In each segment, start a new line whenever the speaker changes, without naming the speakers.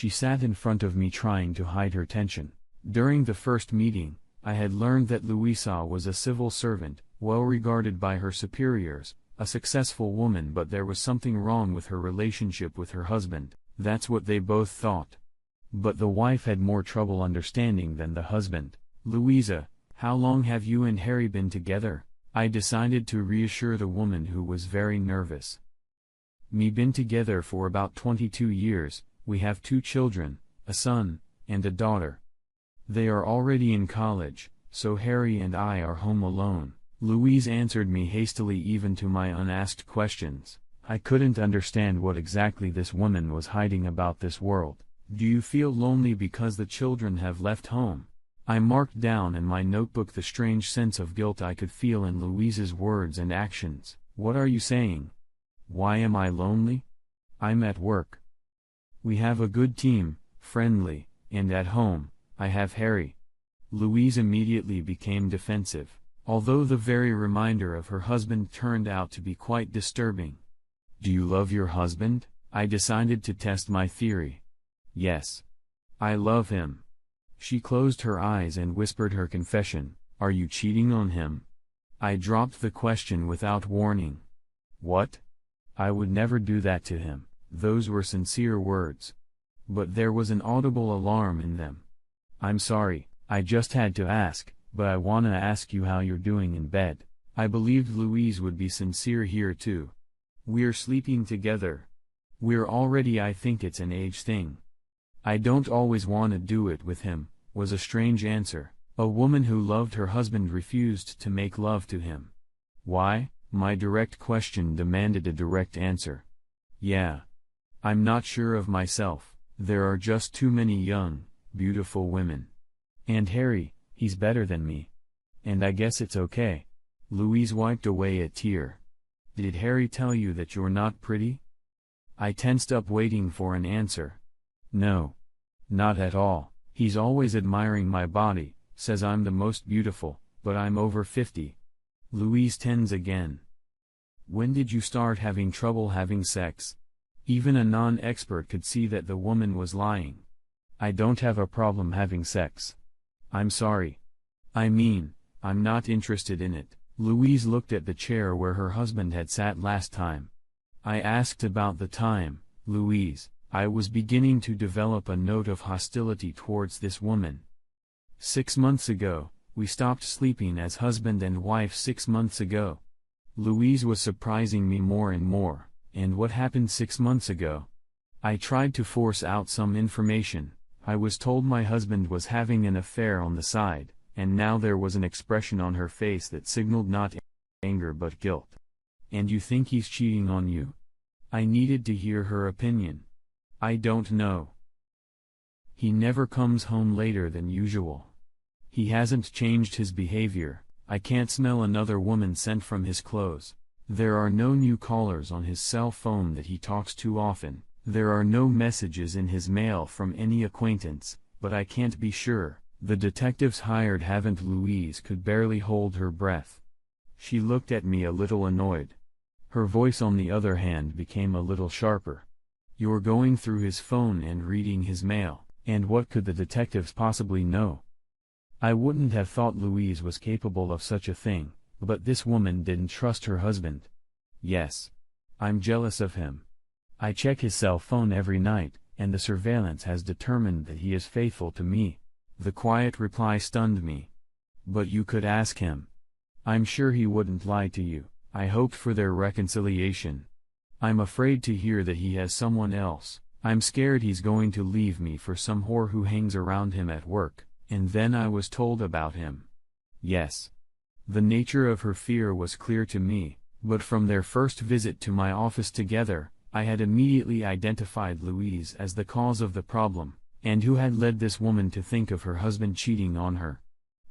She sat in front of me trying to hide her tension. During the first meeting, I had learned that Louisa was a civil servant, well regarded by her superiors, a successful woman, but there was something wrong with her relationship with her husband. That's what they both thought. But the wife had more trouble understanding than the husband. "Louisa, how long have you and Harry been together?" I decided to reassure the woman who was very nervous. "Me been together for about 22 years, we have 2 children, a son, and a daughter. They are already in college, so Harry and I are home alone." Louise answered me hastily even to my unasked questions. I couldn't understand what exactly this woman was hiding about this world. "Do you feel lonely because the children have left home?" I marked down in my notebook the strange sense of guilt I could feel in Louise's words and actions. "What are you saying? Why am I lonely? I'm at work. We have a good team, friendly, and at home, I have Harry." Louise immediately became defensive, although the very reminder of her husband turned out to be quite disturbing. "Do you love your husband?" I decided to test my theory. "Yes. I love him." She closed her eyes and whispered her confession. "Are you cheating on him?" I dropped the question without warning. "What? I would never do that to him." Those were sincere words. But there was an audible alarm in them. "I'm sorry, I just had to ask, but I wanna ask you how you're doing in bed." I believed Louise would be sincere here too. "We're sleeping together. I think it's an age thing. I don't always wanna do it with him," was a strange answer. A woman who loved her husband refused to make love to him. Why? My direct question demanded a direct answer. "Yeah. I'm not sure of myself. There are just too many young, beautiful women. And Harry, he's better than me. And I guess it's okay." Louise wiped away a tear. "Did Harry tell you that you're not pretty?" I tensed up waiting for an answer. "No. Not at all. He's always admiring my body, says I'm the most beautiful, but I'm over 50. Louise tens again. "When did you start having trouble having sex?" Even a non-expert could see that the woman was lying. "I don't have a problem having sex. I'm sorry. I mean, I'm not interested in it." Louise looked at the chair where her husband had sat last time. I asked about the time. "Louise, I was beginning to develop a note of hostility towards this woman. 6 months ago, we stopped sleeping as husband and wife 6 months ago." Louise was surprising me more and more. "And what happened 6 months ago?" I tried to force out some information. "I was told my husband was having an affair on the side," and now there was an expression on her face that signaled not anger but guilt. "And you think he's cheating on you?" I needed to hear her opinion. "I don't know. He never comes home later than usual. He hasn't changed his behavior. I can't smell another woman's scent from his clothes. There are no new callers on his cell phone that he talks too often. There are no messages in his mail from any acquaintance, but I can't be sure. The detectives hired haven't." Louise could barely hold her breath. She looked at me a little annoyed. Her voice on the other hand became a little sharper. "You're going through his phone and reading his mail, and what could the detectives possibly know?" I wouldn't have thought Louise was capable of such a thing, but this woman didn't trust her husband. "Yes. I'm jealous of him. I check his cell phone every night, and the surveillance has determined that he is faithful to me." The quiet reply stunned me. "But you could ask him. I'm sure he wouldn't lie to you." I hoped for their reconciliation. "I'm afraid to hear that he has someone else. I'm scared he's going to leave me for some whore who hangs around him at work." And then I was told about him. Yes. The nature of her fear was clear to me, but from their first visit to my office together, I had immediately identified Louise as the cause of the problem, and who had led this woman to think of her husband cheating on her.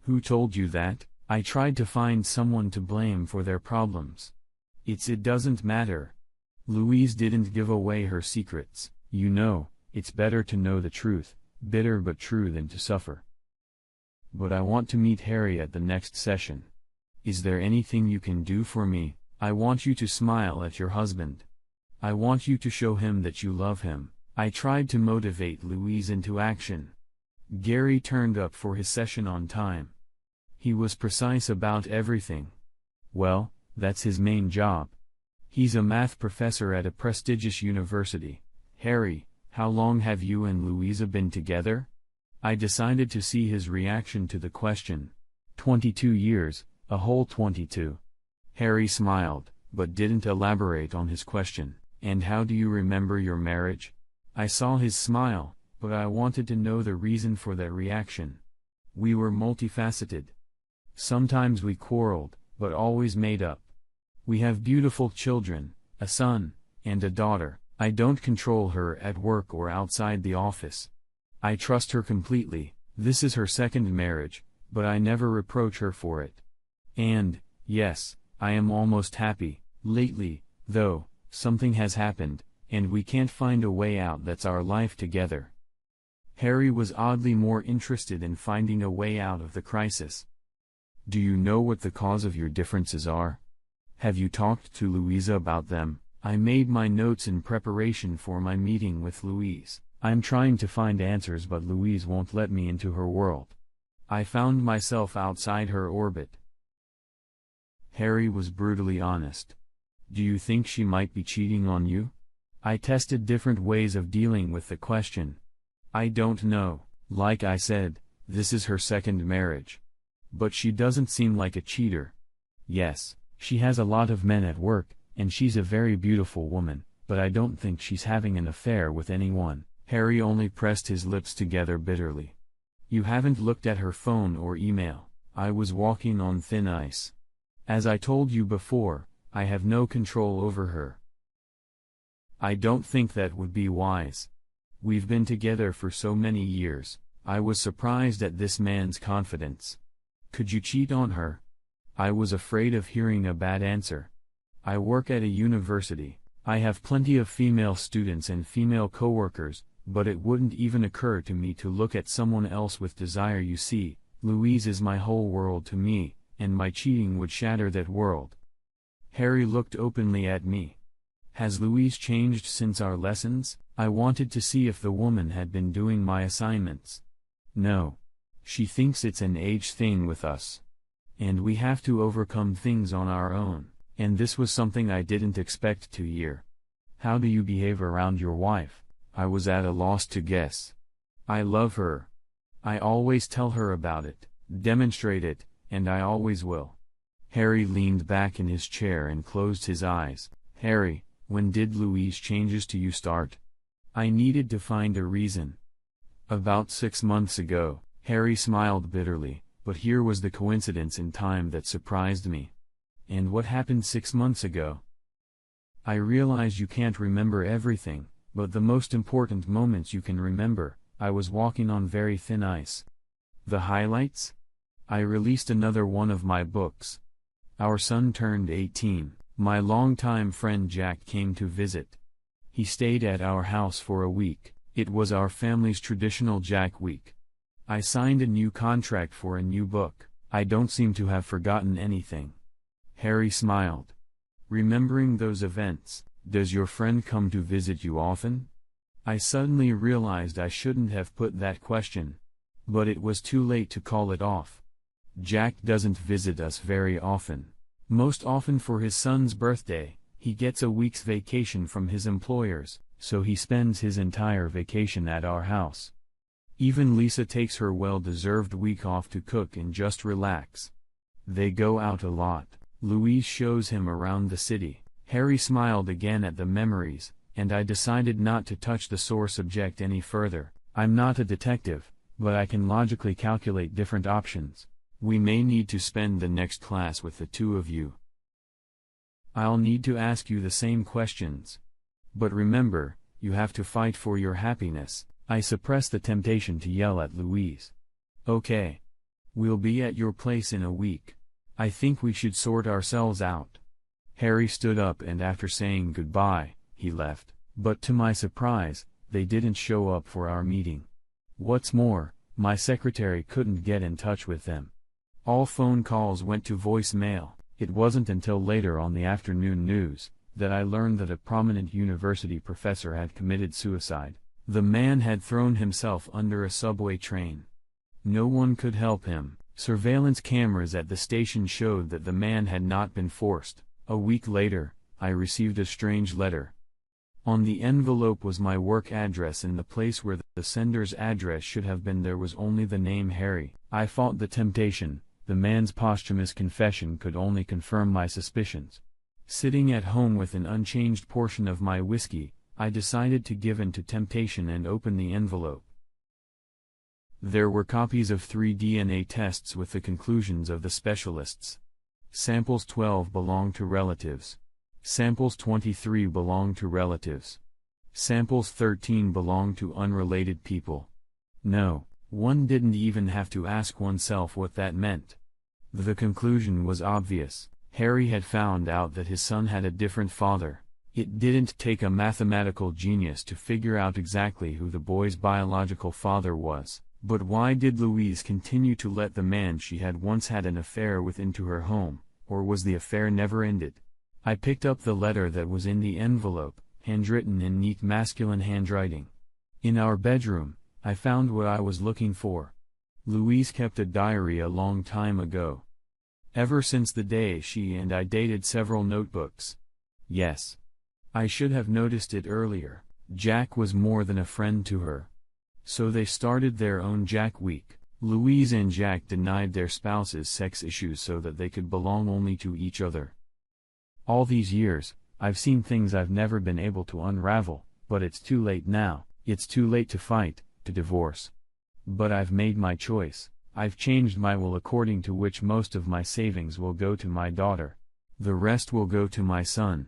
"Who told you that?" I tried to find someone to blame for their problems. It doesn't matter. Louise didn't give away her secrets. "You know, it's better to know the truth, bitter but true, than to suffer. But I want to meet Harry at the next session. Is there anything you can do for me?" "I want you to smile at your husband. I want you to show him that you love him. I tried to motivate Louise into action. Gary turned up for his session on time. He was precise about everything. Well, that's his main job. He's a math professor at a prestigious university. Harry, how long have you and Louisa been together? I decided to see his reaction to the question. 22 years, a whole 22. Harry smiled, but didn't elaborate on his question. And how do you remember your marriage? I saw his smile, but I wanted to know the reason for that reaction. We were multifaceted. Sometimes we quarreled, but always made up. We have beautiful children, a son, and a daughter. I don't control her at work or outside the office. I trust her completely. This is her second marriage, but I never reproach her for it. And, yes, I am almost happy. Lately, though, something has happened, and we can't find a way out. That's our life together. Harry was oddly more interested in finding a way out of the crisis. Do you know what the cause of your differences are? Have you talked to Louisa about them? I made my notes in preparation for my meeting with Louise. I'm trying to find answers, but Louise won't let me into her world. I found myself outside her orbit. Harry was brutally honest. Do you think she might be cheating on you? I tested different ways of dealing with the question. I don't know. Like I said, this is her second marriage. But she doesn't seem like a cheater. Yes, she has a lot of men at work, and she's a very beautiful woman, but I don't think she's having an affair with anyone. Harry only pressed his lips together bitterly. You haven't looked at her phone or email. I was walking on thin ice. As I told you before, I have no control over her. I don't think that would be wise. We've been together for so many years. I was surprised at this man's confidence. Could you cheat on her? I was afraid of hearing a bad answer. I work at a university. I have plenty of female students and female coworkers, but it wouldn't even occur to me to look at someone else with desire. You see, Louise is my whole world to me, and my cheating would shatter that world. Harry looked openly at me. Has Louise changed since our lessons? I wanted to see if the woman had been doing my assignments. No. She thinks it's an age thing with us. And we have to overcome things on our own, and this was something I didn't expect to hear. How do you behave around your wife? I was at a loss to guess. I love her. I always tell her about it, demonstrate it, and I always will. Harry leaned back in his chair and closed his eyes. Harry, when did Louise changes to you start? I needed to find a reason. About 6 months ago. Harry smiled bitterly, but here was the coincidence in time that surprised me. And what happened 6 months ago? I realize you can't remember everything, but the most important moments you can remember. I was walking on very thin ice. The highlights? I released another one of my books. Our son turned 18. My longtime friend Jack came to visit. He stayed at our house for a week. It was our family's traditional Jack week. I signed a new contract for a new book. I don't seem to have forgotten anything. Harry smiled. Remembering those events, does your friend come to visit you often? I suddenly realized I shouldn't have put that question. But it was too late to call it off. Jack doesn't visit us very often. Most often for his son's birthday, he gets a week's vacation from his employers, so he spends his entire vacation at our house. Even Lisa takes her well-deserved week off to cook and just relax. They go out a lot. Louise shows him around the city. Harry smiled again at the memories, and I decided not to touch the sore subject any further. I'm not a detective, but I can logically calculate different options. We may need to spend the next class with the two of you. I'll need to ask you the same questions. But remember, you have to fight for your happiness. I suppressed the temptation to yell at Louise. Okay. We'll be at your place in a week. I think we should sort ourselves out. Harry stood up and after saying goodbye, he left. But to my surprise, they didn't show up for our meeting. What's more, my secretary couldn't get in touch with them. All phone calls went to voicemail. It wasn't until later on the afternoon news that I learned that a prominent university professor had committed suicide. The man had thrown himself under a subway train. No one could help him. Surveillance cameras at the station showed that the man had not been forced. A week later, I received a strange letter. On the envelope was my work address. In the place where the sender's address should have been there was only the name Harry. I fought the temptation. The man's posthumous confession could only confirm my suspicions. Sitting at home with an unchanged portion of my whiskey, I decided to give in to temptation and open the envelope. There were copies of 3 DNA tests with the conclusions of the specialists. Samples 12 belonged to relatives. Samples 23 belonged to relatives. Samples 13 belonged to unrelated people. No, one didn't even have to ask oneself what that meant. The conclusion was obvious. Harry had found out that his son had a different father. It didn't take a mathematical genius to figure out exactly who the boy's biological father was. But why did Louise continue to let the man she had once had an affair with into her home, or was the affair never ended? I picked up the letter that was in the envelope, handwritten in neat masculine handwriting. In our bedroom, I found what I was looking for. Louise kept a diary a long time ago. Ever since the day she and I dated, several notebooks. Yes. I should have noticed it earlier. Jack was more than a friend to her. So they started their own Jack Week. Louise and Jack denied their spouses sex issues so that they could belong only to each other. All these years, I've seen things I've never been able to unravel, but it's too late now. It's too late to fight, to divorce. But I've made my choice. I've changed my will, according to which most of my savings will go to my daughter. The rest will go to my son.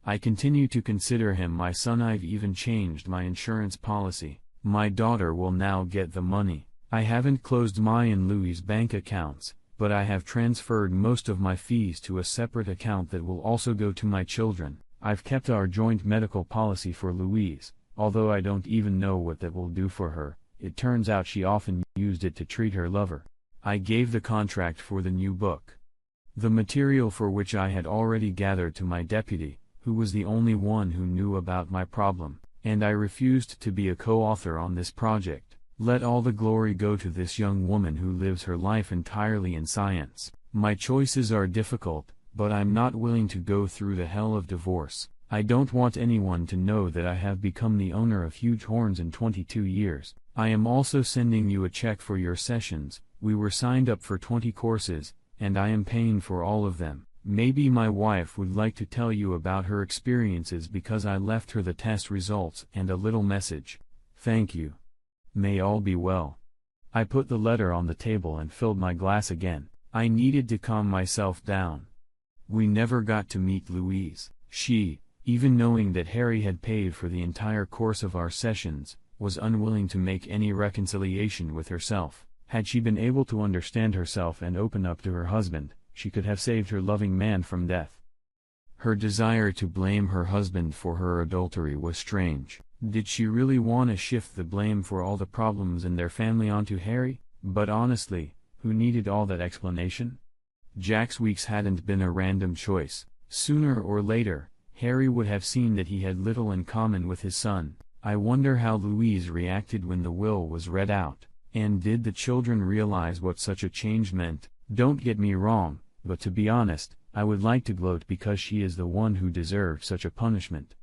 I continue to consider him my son. I've even changed my insurance policy. My daughter will now get the money. I haven't closed my and Louis' bank accounts, but I have transferred most of my fees to a separate account that will also go to my children. I've kept our joint medical policy for Louise, although I don't even know what that will do for her. It turns out she often used it to treat her lover. I gave the contract for the new book, the material for which I had already gathered, to my deputy, who was the only one who knew about my problem, and I refused to be a co-author on this project. Let all the glory go to this young woman who lives her life entirely in science. My choices are difficult, but I'm not willing to go through the hell of divorce. I don't want anyone to know that I have become the owner of huge horns in 22 years. I am also sending you a check for your sessions. We were signed up for 20 courses, and I am paying for all of them. Maybe my wife would like to tell you about her experiences because I left her the test results and a little message. Thank you. May all be well. I put the letter on the table and filled my glass again. I needed to calm myself down. We never got to meet Louise. She, even knowing that Harry had paid for the entire course of our sessions, was unwilling to make any reconciliation with herself. Had she been able to understand herself and open up to her husband, she could have saved her loving man from death. Her desire to blame her husband for her adultery was strange. Did she really want to shift the blame for all the problems in their family onto Harry? But honestly, who needed all that explanation? Jack's weeks hadn't been a random choice. Sooner or later, Harry would have seen that he had little in common with his son. I wonder how Louise reacted when the will was read out, and did the children realize what such a change meant? Don't get me wrong, but to be honest, I would like to gloat because she is the one who deserved such a punishment.